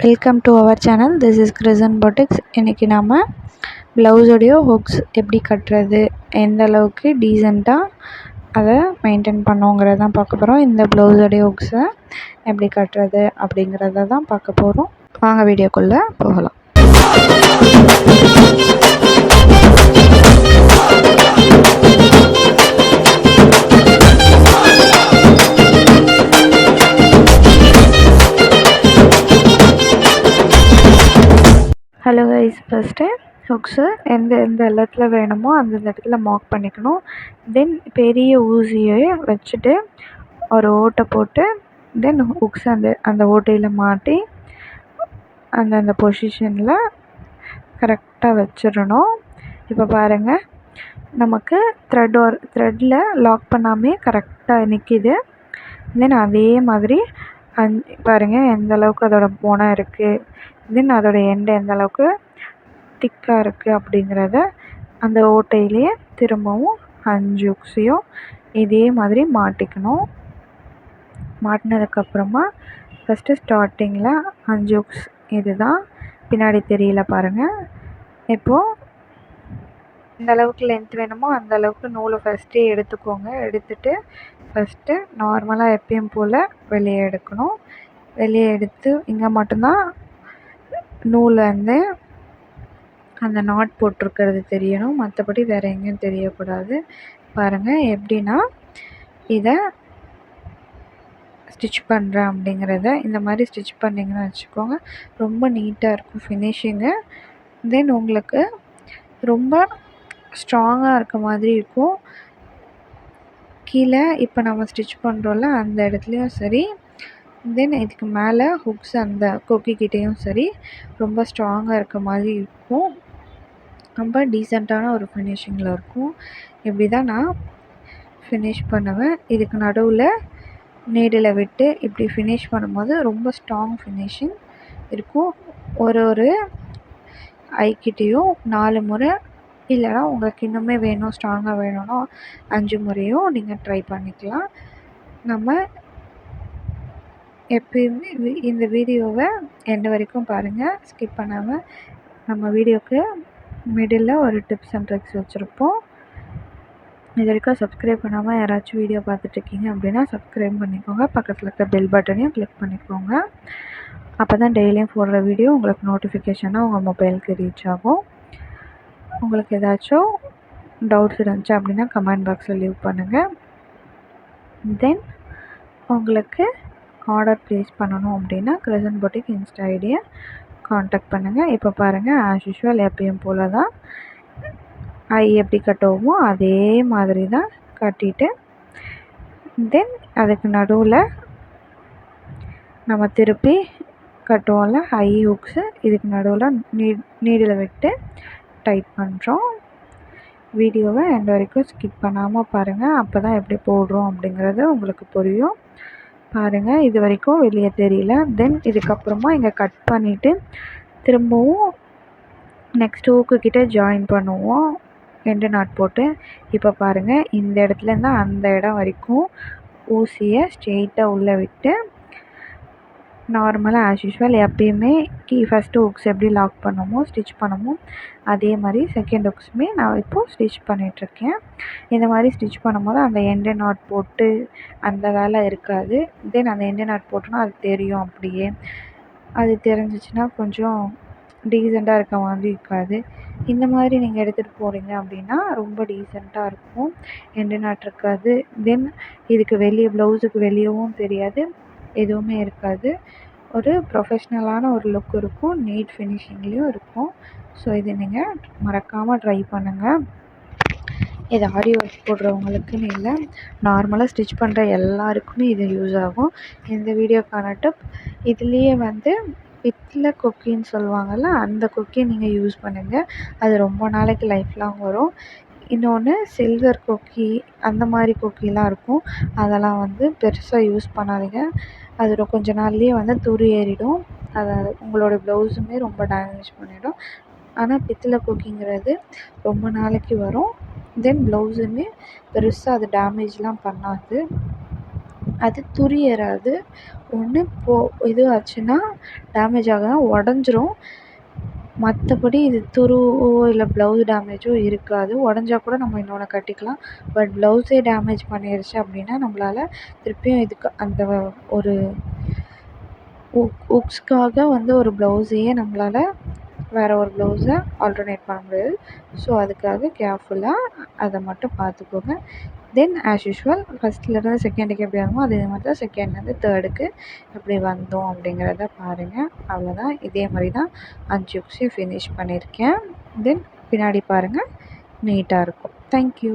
Welcome to our channel. This is கிரிசன் boutiques. இன்றைக்கி நாம் ப்ளவுஸோடைய ஹுக்ஸ் எப்படி கட்டுறது, எந்த அளவுக்கு டீசெண்டாக அதை மெயின்டைன் பண்ணோங்கிறத தான் பார்க்க போகிறோம். இந்த ப்ளவுஸோடைய ஹுக்ஸை எப்படி கட்டுறது அப்படிங்கிறத தான் பார்க்க போகிறோம். வாங்க வீடியோக்குள்ளே போகலாம். ஹலோ கைஸ், ஃபஸ்ட்டு ஹுக்ஸு எந்த இடத்துல வேணுமோ அந்தந்த இடத்துல மார்க் பண்ணிக்கணும். தென் பெரிய ஊசியை வச்சுட்டு ஒரு ஓட்டை போட்டு தென் ஹுக்ஸ் அந்த ஓட்டையில் மாட்டி அந்தந்த பொசிஷனில் கரெக்டாக வச்சிடணும். இப்போ பாருங்கள், நமக்கு த்ரெட்டில் லாக் பண்ணாமே கரெக்டாக நிற்கிது. தென் அதே மாதிரி பாருங்கள் எந்த அளவுக்கு அதோட போனம் இருக்குது, தென் அதோட எண்டை எந்த அளவுக்கு திக்காக இருக்குது அப்படிங்கிறத அந்த ஓட்டையிலேயே திரும்பவும் 5 ஹுக்ஸையும் இதே மாதிரி மாட்டிக்கணும். மாட்டினதுக்கப்புறமா ஃபஸ்ட்டு ஸ்டார்டிங்கில் 5 ஹுக்ஸ் இது தான் பின்னாடி தெரியல பாருங்கள். இப்போது இந்த அளவுக்கு லென்த் வேணுமோ அந்த அளவுக்கு நூலை ஃபஸ்ட்டே எடுத்துக்கோங்க. எடுத்துகிட்டு ஃபஸ்ட்டு நார்மலாக எப்பயும் போல் வெளியே எடுக்கணும். வெளியே எடுத்து இங்கே மட்டும்தான் நூல் அந்த நாட் போட்டிருக்கிறது தெரியணும், மற்றபடி வேறு எங்கேயும் தெரியக்கூடாது. பாருங்கள் எப்படின்னா இதை ஸ்டிச் பண்ணுறேன் அப்படிங்கிறத இந்த மாதிரி ஸ்டிச் பண்ணிங்கன்னு வச்சுக்கோங்க, ரொம்ப நீட்டாக இருக்கும் ஃபினிஷிங்கு. தென் உங்களுக்கு ரொம்ப ஸ்ட்ராங்காக இருக்க மாதிரி இருக்கும். கீழே இப்போ நம்ம ஸ்டிச் பண்ணுறோம்ல அந்த இடத்துலையும் சரி, தென் இதுக்கு மேலே ஹுக்ஸ் அந்த கொக்கிக்கிட்டேயும் சரி ரொம்ப ஸ்ட்ராங்காக இருக்க மாதிரி இருக்கும். ரொம்ப டீசெண்டான ஒரு ஃபினிஷிங்கில் இருக்கும். இப்படி தான் நான் ஃபினிஷ் பண்ணுவேன். இதுக்கு நடுவில் நீடில் விட்டு இப்படி ஃபினிஷ் பண்ணும்போது ரொம்ப ஸ்ட்ராங் ஃபினிஷிங் இருக்கும். ஒரு ஐக்கிட்டேயும் 4 முறை, இல்லைனா உங்களுக்கு இன்னுமே வேணும் ஸ்ட்ராங்காக வேணும்னா 5 முறையும் நீங்கள் ட்ரை பண்ணிக்கலாம். நம்ம எப்பயுமே இந்த வீடியோவை எண்டு வரைக்கும் பாருங்கள், ஸ்கிப் பண்ணாமல். நம்ம வீடியோக்கு மிடில் ஒரு டிப்ஸ் அண்ட் ட்ரிக்ஸ் வச்சுருப்போம். இது வரைக்கும் சப்ஸ்கிரைப் பண்ணாமல் யாராச்சும் வீடியோ பார்த்துட்ருக்கீங்க அப்படின்னா சப்ஸ்கிரைப் பண்ணிக்கோங்க. பக்கத்தில் இருக்க பெல் பட்டனையும் கிளிக் பண்ணிக்கோங்க. அப்போ தான் டெய்லியும் போடுற வீடியோ உங்களுக்கு நோட்டிஃபிகேஷனாக உங்கள் மொபைலுக்கு ரீச் ஆகும். உங்களுக்கு ஏதாச்சும் டவுட்ஸ் இருந்துச்சு அப்படின்னா கமெண்ட் பாக்ஸில் லீவ் பண்ணுங்கள். தென் உங்களுக்கு ஆர்டர் ப்ளேஸ் பண்ணணும் அப்படின்னா கிரிசன் பொட்டிக் இன்ஸ்டா ஐடியை காண்டாக்ட் பண்ணுங்கள். இப்போ பாருங்கள், ஆஸ் யூஷுவல் எப்பயும் போல் தான் ஐ எப்படி கட்டுவோமோ அதே மாதிரி தான் கட்டிட்டு தென் அதுக்கு நடுவில் நம்ம திருப்பி கட்டுவோம்ல ஹை ஹுக்ஸு, இதுக்கு நடுவில் நீடில் விட்டு டைட் பண்ணுறோம். வீடியோவை எண்டு வரைக்கும் ஸ்கிப் பண்ணாமல் பாருங்கள், அப்போ தான் எப்படி போடுறோம் அப்படிங்கிறது உங்களுக்கு புரியும். பாருங்கள், இது வரைக்கும் வெளியே தெரியல. தென் இதுக்கப்புறமா இங்கே கட் பண்ணிவிட்டு திரும்பவும் நெக்ஸ்ட் ஹூக்குக்கிட்ட ஜாயின் பண்ணுவோம் எண்டு நாட் போட்டு. இப்போ பாருங்கள், இந்த இடத்துலேருந்து அந்த இடம் வரைக்கும் ஊசியை ஸ்ட்ரெயிட்டாக உள்ளே விட்டு நார்மலாக ஆஸ் யூஷுவல் எப்பயுமே ஃபஸ்ட்டு ஹுக்ஸ் எப்படி லாக் பண்ணுமோ ஸ்டிச் பண்ணுமோ அதே மாதிரி செகண்ட் ஹுக்ஸுமே நான் இப்போது ஸ்டிச் பண்ணிகிட்ருக்கேன். இந்த மாதிரி ஸ்டிச் பண்ணும்போது அந்த எண்டு நாட் போட்டு அந்த வேலை இருக்காது. தென் அந்த எண்டு நாட் போட்டோன்னா அது தெரியும். அப்படியே அது தெரிஞ்சிச்சுன்னா கொஞ்சம் டீசெண்டாக இருக்க மாதிரி இருக்காது. இந்த மாதிரி நீங்கள் எடுத்துகிட்டு போகிறீங்க அப்படின்னா ரொம்ப டீசெண்டாக இருக்கும், எண்டு நாட் இருக்காது. தென் இதுக்கு வெளியே ப்ளவுஸுக்கு வெளியவும் தெரியாது, எதுவுமே இருக்காது. ஒரு ப்ரொஃபஷ்னலான ஒரு லுக் இருக்கும், நீட் ஃபினிஷிங்லேயும் இருக்கும். ஸோ இது நீங்கள் மறக்காமல் ட்ரை பண்ணுங்கள். இது ஆரி ஒர்க் போடுறவங்களுக்குன்னு இல்லை, நார்மலாக ஸ்டிச் பண்ணுற எல்லாருக்குமே இது யூஸ் ஆகும். இந்த வீடியோக்கான டிப், இதுலேயே பித்தளை கொக்கின்னு சொல்லுவாங்கள்ல, அந்த கொக்கியை நீங்கள் யூஸ் பண்ணுங்கள். அது ரொம்ப நாளைக்கு லைஃப் லாங் வரும். இன்னொன்று சில்வர் கொக்கி, அந்த மாதிரி கொக்கிலாம் இருக்கும், அதெல்லாம் பெருசாக யூஸ் பண்ணாதீங்க. அது கொஞ்ச நாள்லேயே துரு ஏறிடும். அதாவது உங்களோட ப்ளவுஸுமே ரொம்ப டேமேஜ் பண்ணிடும். ஆனால் பித்தளை கொக்கிங்கிறது ரொம்ப நாளைக்கு வரும். தென் ப்ளவுஸுமே பெருசாக அது டேமேஜ்லாம் பண்ணாது, அது துரு ஏறாது. ஒன்று இது ஆச்சுன்னா டேமேஜ் ஆகுதுன்னா உடஞ்சிரும். மற்றபடி இது துருவோ இல்லை ப்ளவுஸ் டேமேஜோ இருக்காது. உடஞ்சா கூட நம்ம இன்னொன்று கட்டிக்கலாம். பட் ப்ளவுஸே டேமேஜ் பண்ணிருச்சு அப்படின்னா நம்மளால் திருப்பியும் இதுக்கு அந்த ஒரு உக்ஸ்க்காக ஒரு ப்ளவுஸையே நம்மளால் வேறு ஒரு ப்ளவுஸை ஆல்டர்னேட் பண்ண முடியாது. ஸோ அதுக்காக கேர்ஃபுல்லாக அதை மட்டும் பார்த்துக்கோங்க. தென் ஆஸ் யூஷுவல் ஃபஸ்ட்லேருந்து செகண்டுக்கு எப்படி வருமோ அதே மாதிரி தான் செகண்ட்லேருந்து தேர்டுக்கு எப்படி வந்தோம் அப்படிங்கிறத பாருங்கள். அவ்வளோதான். இதே மாதிரி தான் 5 உக்ஸையும் ஃபினிஷ் பண்ணியிருக்கேன். தென் பின்னாடி பாருங்கள், நீட்டாக இருக்கும். தேங்க்யூ.